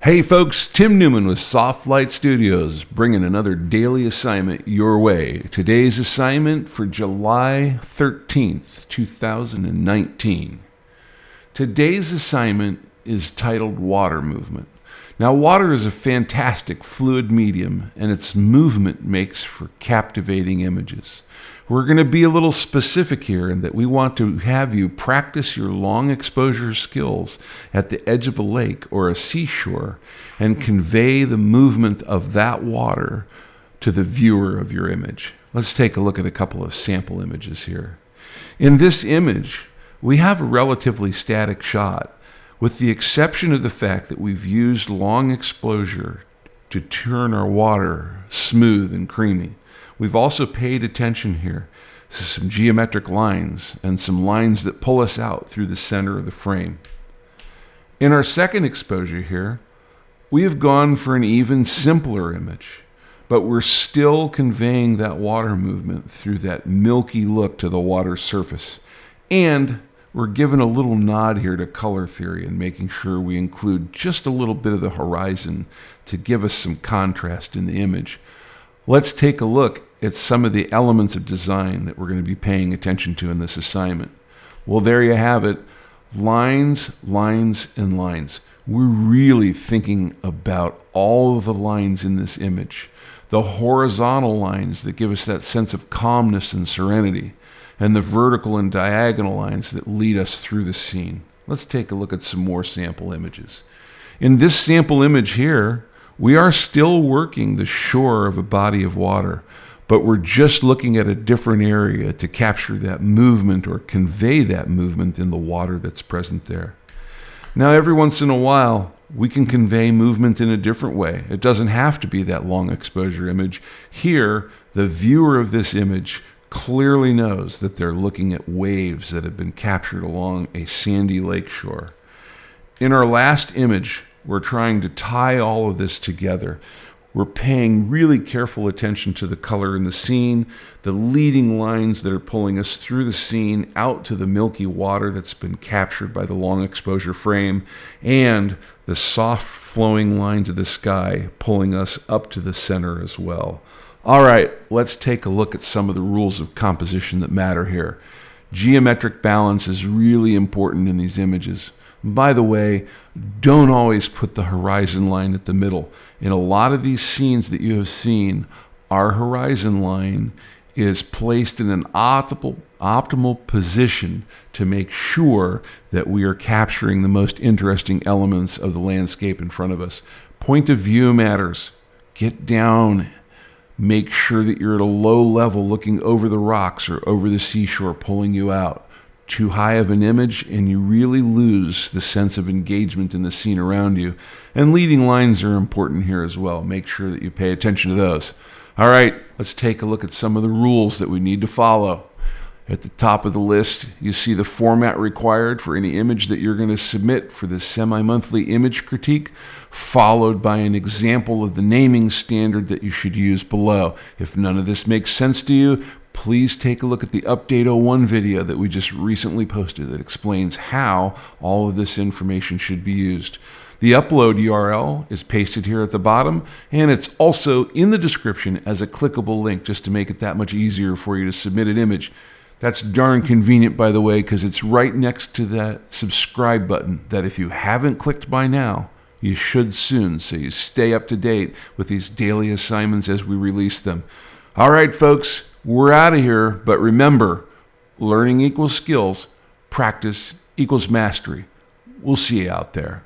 Hey folks, Tim Newman with Lite Studios, bringing another daily assignment your way. Today's assignment for July 13th, 2019. Today's assignment is titled Water Movement. Now, water is a fantastic fluid medium, and its movement makes for captivating images. We're going to be a little specific here in that we want to have you practice your long exposure skills at the edge of a lake or a seashore and convey the movement of that water to the viewer of your image. Let's take a look at a couple of sample images here. In this image, we have a relatively static shot, with the exception of the fact that we've used long exposure to turn our water smooth and creamy. We've also paid attention here to some geometric lines and some lines that pull us out through the center of the frame. In our second exposure here, we have gone for an even simpler image, but we're still conveying that water movement through that milky look to the water surface. And we're given a little nod here to color theory and making sure we include just a little bit of the horizon to give us some contrast in the image. Let's take a look at some of the elements of design that we're going to be paying attention to in this assignment. Well, there you have it. Lines, lines, and lines. We're really thinking about all of the lines in this image. The horizontal lines that give us that sense of calmness and serenity, and the vertical and diagonal lines that lead us through the scene. Let's take a look at some more sample images. In this sample image here, we are still working the shore of a body of water, but we're just looking at a different area to capture that movement or convey that movement in the water that's present there. Now, every once in a while, we can convey movement in a different way. It doesn't have to be that long exposure image. Here, the viewer of this image clearly knows that they're looking at waves that have been captured along a sandy lake shore. In our last image, we're trying to tie all of this together. We're paying really careful attention to the color in the scene, the leading lines that are pulling us through the scene out to the milky water that's been captured by the long exposure frame, and the soft flowing lines of the sky pulling us up to the center as well. All right, let's take a look at some of the rules of composition that matter here. Geometric balance is really important in these images. By the way, don't always put the horizon line at the middle. In a lot of these scenes that you have seen, our horizon line is placed in an optimal position to make sure that we are capturing the most interesting elements of the landscape in front of us. Point of view matters. Get down. Make sure that you're at a low level looking over the rocks or over the seashore pulling you out. Too high of an image and you really lose the sense of engagement in the scene around you. And leading lines are important here as well. Make sure that you pay attention to those. All right, let's take a look at some of the rules that we need to follow. At the top of the list, you see the format required for any image that you're going to submit for the semi-monthly image critique, followed by an example of the naming standard that you should use below. If none of this makes sense to you, please take a look at the Update 01 video that we just recently posted that explains how all of this information should be used. The upload URL is pasted here at the bottom, and it's also in the description as a clickable link just to make it that much easier for you to submit an image. That's darn convenient, by the way, because it's right next to that subscribe button that if you haven't clicked by now, you should soon, so you stay up to date with these daily assignments as we release them. All right, folks, we're out of here, but remember, learning equals skills, practice equals mastery. We'll see you out there.